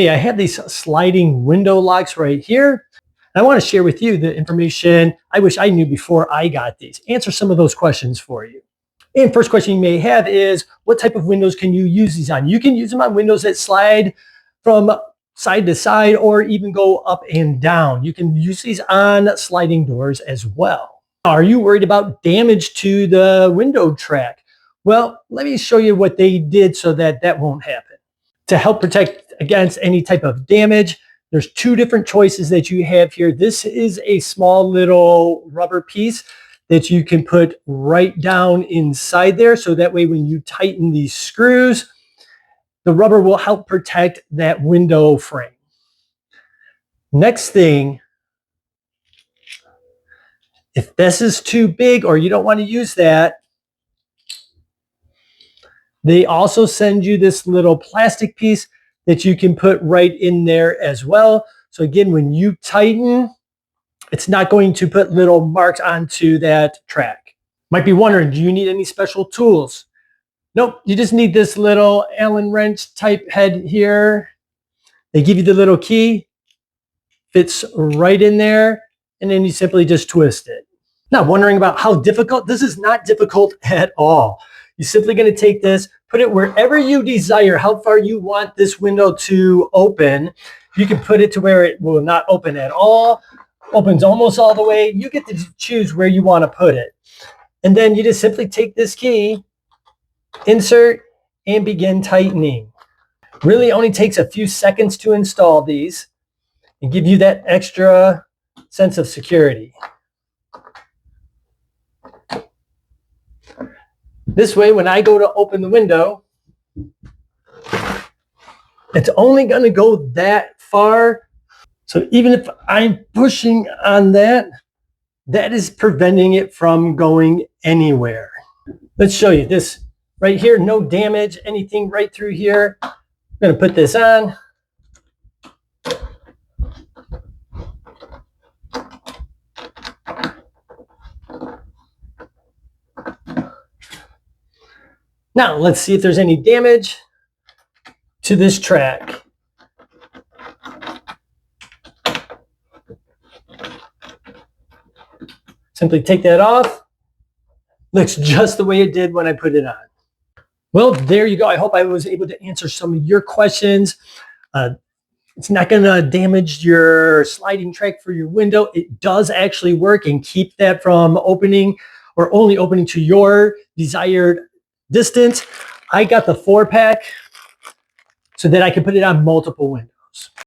Hey, I have these sliding window locks right here. I want to share with you the information I wish I knew before I got these. Answer some of those questions for you. And first question you may have is, what type of windows can you use these on? You can use them on windows that slide from side to side or even go up and down. You can use these on sliding doors as well. Are you worried about damage to the window track? Well, let me show you what they did so that that won't happen. To help protect against any type of damage, there's two different choices that you have here. This is a small little rubber piece that you can put right down inside there. So that way, when you tighten these screws, the rubber will help protect that window frame. Next thing, if this is too big or you don't want to use that, they also send you this little plastic piece that you can put right in there as well. So again, when you tighten, it's not going to put little marks onto that track. Might be wondering, do you need any special tools? Nope, you just need this little Allen wrench type head here. They give you the little key, fits right in there, and then you simply just twist it. Now, wondering about how difficult? This is not difficult at all. You're simply going to take this, put it wherever you desire, how far you want this window to open. You can put it to where it will not open at all, opens almost all the way. You get to choose where you want to put it. And then you just simply take this key, insert, and begin tightening. Really only takes a few seconds to install these and give you that extra sense of security. This way, when I go to open the window, it's only going to go that far. So even if I'm pushing on that, that is preventing it from going anywhere. Let's show you this right here. No damage, anything right through here. I'm going to put this on. Now, let's see if there's any damage to this track. Simply take that off. Looks just the way it did when I put it on. Well, there you go. I hope I was able to answer some of your questions. It's not going to damage your sliding track for your window. It does actually work and keep that from opening or only opening to your desired distance. I got the 4-pack so that I can put it on multiple windows.